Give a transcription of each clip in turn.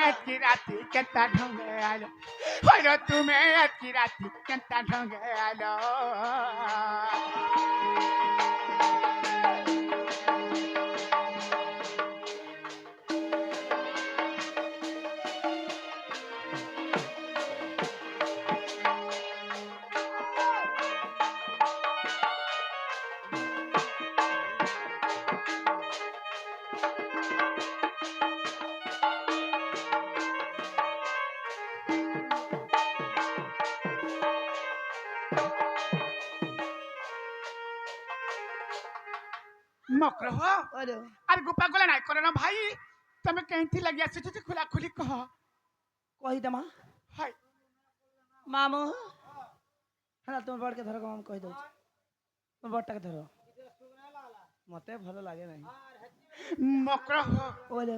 আজকে রাতে কেতা ঢঙ্গে আলো হইলো তুমি আজকে রাতে কেতা ঢঙ্গে আলো মক্র হ আর গোপা গলা নাই করো না ভাই তুমি কেনতি লাগি আসছো যে খোলা খুলি কহ কহি দমা হাই মামু হ্যাঁ তোমার বড়কে ধরো আমি কহি দଉଛି তোমার বড়টাকে ধরো মতে ভালো লাগে নাই মক্র হ ওলে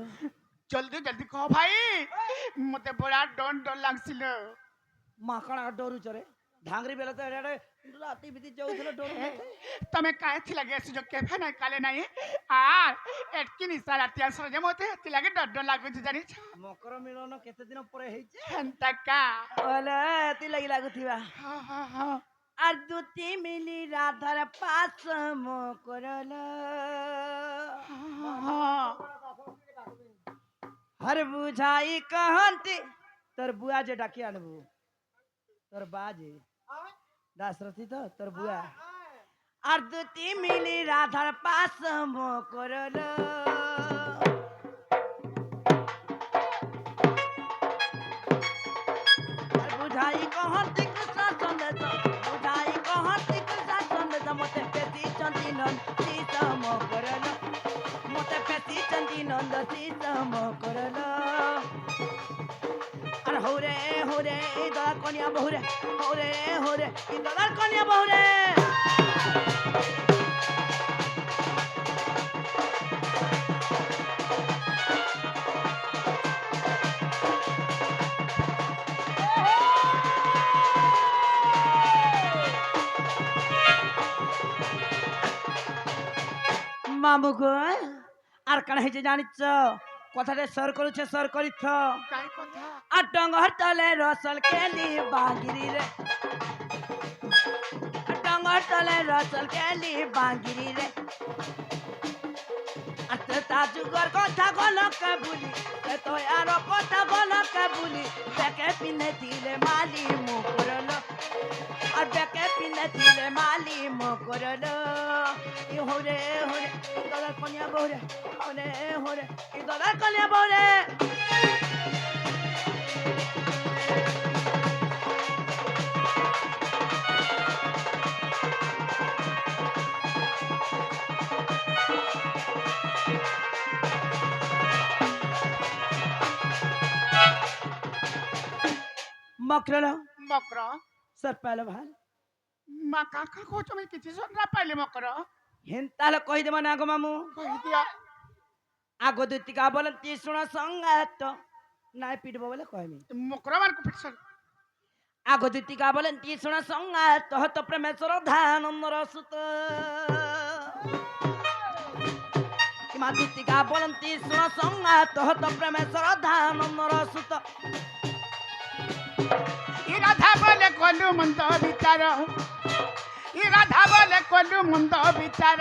জলদি জলদি কহ ভাই মতে বড় ডন লাগছিল মাকড়া ডরুছ রে ঢাঙ্গরি বেলা তো এড়ে রাতি বিতি যাଉছিল ডর তুমি কাইতি লাগি আসছো যে কেফে নাই কালে নাই আর এটকি নিশা রাতি আসো যে মতে তি লাগে ডর লাগুছি জানিছ মকর মিলন কেতে দিন পরে হইছে হেন্তাকা ওলে তি লাগি লাগুথিবা হ্যাঁ আর দুটি মিলি রাধার পাশ মকরল हर बुझाई कहती तोर बुआ जे डाकी आनबू तोर बाजे दासरथी तो तोर बुआ और दुती मिली राधार पास मो करल बुझाई कहती कुसा संदेश बुझाई कहती कुसा संदेश मते पेती चंदी नन सीता मो करल मते पेती चंदी नंद सीता मो करल अरे होरे होरे इधर कन्या बहुरे होरे होरे इधर कन्या बहुरे মামু গো আর কান হইছে জানিছ কথাটা সর করছে সর করিছ কাই কথা আর ডঙ্গর তলে রসল কেলি বাগিরি রে ডঙ্গর তলে রসল কেলি বাগিরি রে আতে তাজুগর কথা গলকে বুলি তো আর কথা গলকে বুলি দেখে পিনে দিলে মালি মুকরল আর দেখে পিনে দিলে মালি মুকরল ই হোরে হোরে দলার কন্যা বহরে হোরে হোরে ই দলার কন্যা বহরে मकरल মক্র सर पहले भाई মা কাকা কো তুমি কিছু শুন না পাইলে মক্র हिंताल कहि दे माने आगो मामू কই দিয়া आगो दुतिका बोलन ती सुन संगात नाय पिटबो बोले कहमी মক্র মান কো পিছন आगो दुतिका बोलन ती सुन संगात हत प्रेमेश्वर धानंदर सुत किमा दुतिका बोलन ती सुन संगात हत प्रेमेश्वर धानंदर सुत ই রাধা বলে কলু মন্দ বিচার ই রাধা বলে কলু মন্দ বিচার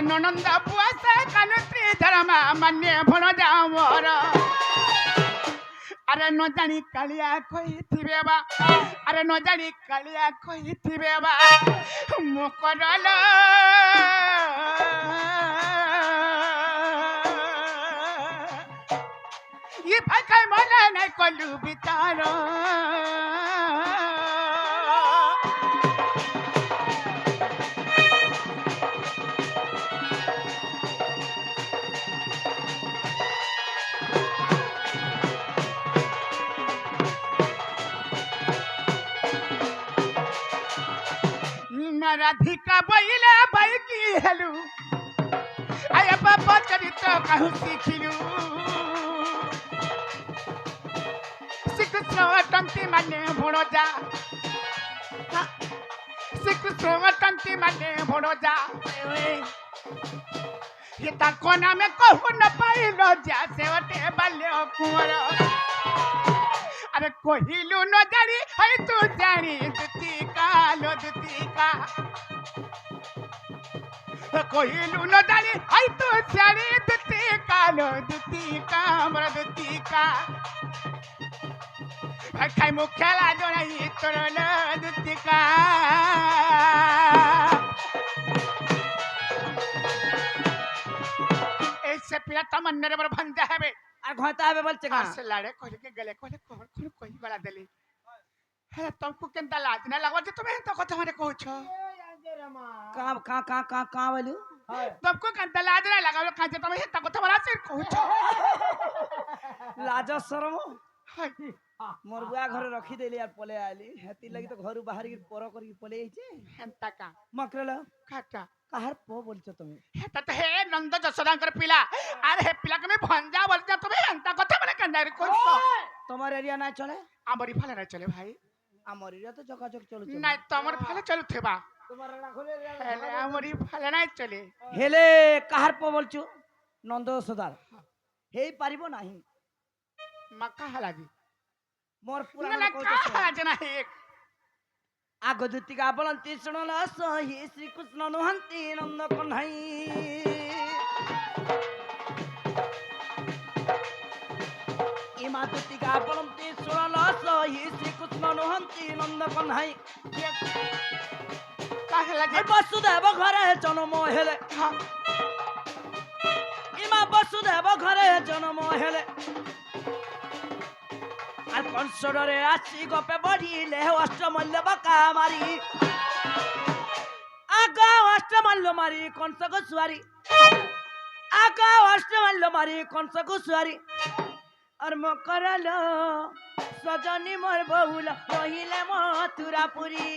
ননন্দ পুয়াসে কানুত্রী ধর্মা মানে ভণ যাওর আরে ন জানি কালিয়া কইথিবে বা আরে ন জানি কালিয়া কইথিবে বা মকরল ই ফাইকাই মনে নাই কলু বিচার राधिका बइले बाइकी हेलु आय बाबा चरित्र कहु सिखिलु श्रीकृष्ण टंती माने भणजा श्रीकृष्ण टंती माने भणजा ये ताको नामे कहु न पाइलो जा सेवटे बाल्य কুমার আরে কহিলু ন জানি হয় তু জানি দুতিকা লো দুতিকা কহিলু ন জানি হয় তু জানি দুতিকা লো দুতিকা আমার দুতিকা খাই মুখ খেলা জড়াই তোর লো দুতিকা ऐसे पिला तमन्ने रे भंजा हेबे আর ঘটা হবে বলছে কা से लाड़े कोले के गले कोले कोई गला देली हे तुमको केंता लाज ना लगवा जे तुम्हें तो कथा मारे कहू छो কা বলু तुमको केंता लाज ना लगवा काजे तुम्हें तो कथा मारा से कहू छो লাজ শরম हाय মোর বুয়া ঘরে রখি দেলি আর পলে আইলি হেতি লাগি তো ঘরু বাহার কি পর করি পলে আইছে हेंता का মকরলা काटा কাহার পো বলছো তুমি हेता तो हे नंद जसोदांकर पिला अरे हे पिला के मैं भंजा बोलते तुम्हें हेंता कथा मारे केंदा रे कहू छो তোমার এরিয়া না চলে आमरी फले ना चले भाई আমার এরিয়া তো যোগাযোগ চলছে ना तमर फले चलु थेबा তোমার না খুলে हेले आमरी फले ना चले হেলে কাহার পো বলছো নন্দ সদার হেই পারিব নাহি मक्का हलागी মোর ना পুরাণ ना কইছো कहा जना एक আগদুতিকা বলন্তি শুনল সহি শ্রীকৃষ্ণ নহন্তি নন্দ কন্হাই ইমা দুতিকা বলন্তি শুনল সহি শ্রীকৃষ্ণ নহন্তি নন্দ কন্হাই कहा लगे বসুদেব ঘরে জন্ম হেলে ইমা বসুদেব ঘরে জন্ম হেলে আর কংসরে আসি গপে বড়িলে অষ্টমল্য বাকা মারি আগা অষ্টমল্য মারি কংসক সুয়ারি আগা অষ্টমল্য মারি কংসক সুয়ারি আর মকরল সজনী মোর বহুল রহিলে মথুরাপুরী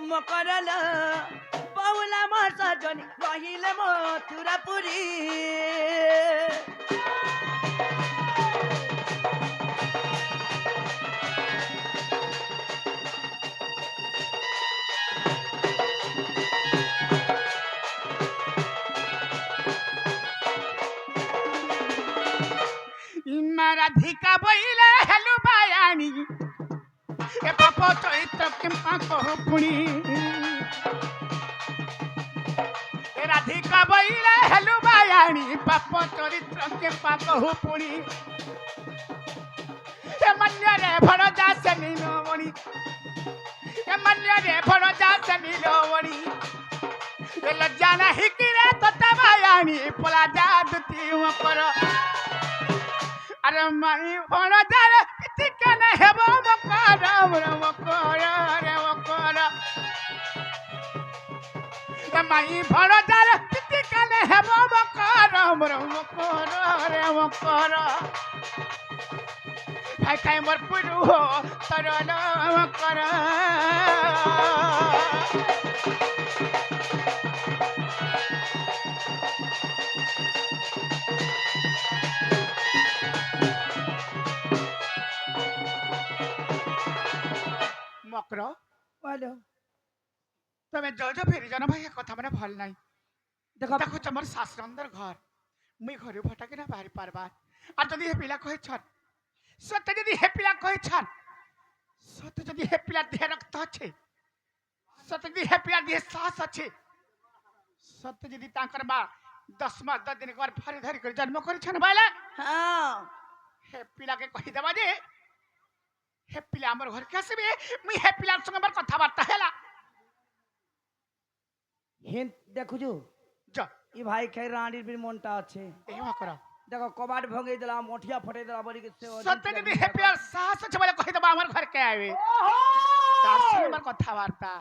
মকরল বহুলা মোর সজনী রহিলে মথুরাপুরী राधिका बोले हेलो बायानी ए पापो चरित्र किंपा कहो पुणी ए राधिका बोले हेलो बायानी पापो चरित्र किंपा कहो पुणी ए मन्य रे भरजा से नीलोमणि ए मन्य रे भरजा से नीलोमणि ए लज्जा नहीं किरे तो तबायानी पोला जादती ऊपर अरे माई भण जारे किति कने हेबो मकर रे मकर ए माई भण जारे किति कने हेबो मकर रे मकर खाई खाई मोर पुरु हो तरल मकर मकर বলো तमे जो जो फेरी जाना भाई कथा माने भल नाही দেখো देखो तमर शास्त्रंदर घर मुई घरे भटके ना बाहरी पारबार आ जदी हे पिला कहे छन सत्य जदी हे पिला कहे छन सत्य जदी हे पिला देह रक्त আছে सत्य जदी हे पिला देह साहस আছে सत्य जदी तांकर बा 10 मास 10 दिन कर भरी धरी कर जन्म करि छन बाला হ্যাঁ हे पिला के कहि देबा जे हे पिला हमर घर के आसीबे मुई हे पिला संग हमर कथा बार्ता हैला হেন দেখুছো जा ই ভাই খাই রানীর বীর মনটা আছে एवा करा দেখো কবাট ভঙ্গেই দিলাম মঠিয়া ফটাই দিলাম বলি সে सत्य जदी हे पिला साहस আছে বলে कहि देबा हमर घर के आवे तार संग हमर कथा बार्ता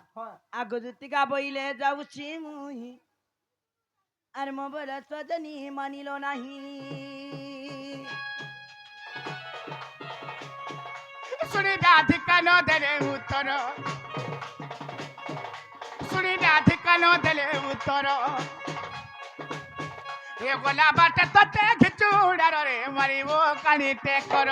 আগদুতিকা বইলে যাউছি মুহি আর মোবল সজনী মানিল নাহি सुनी राधिका न देले उत्तर सुनी राधिका न देले उत्तर ये गोला बाटे तते घिचुड़ा रे मारिबो कानी टेकर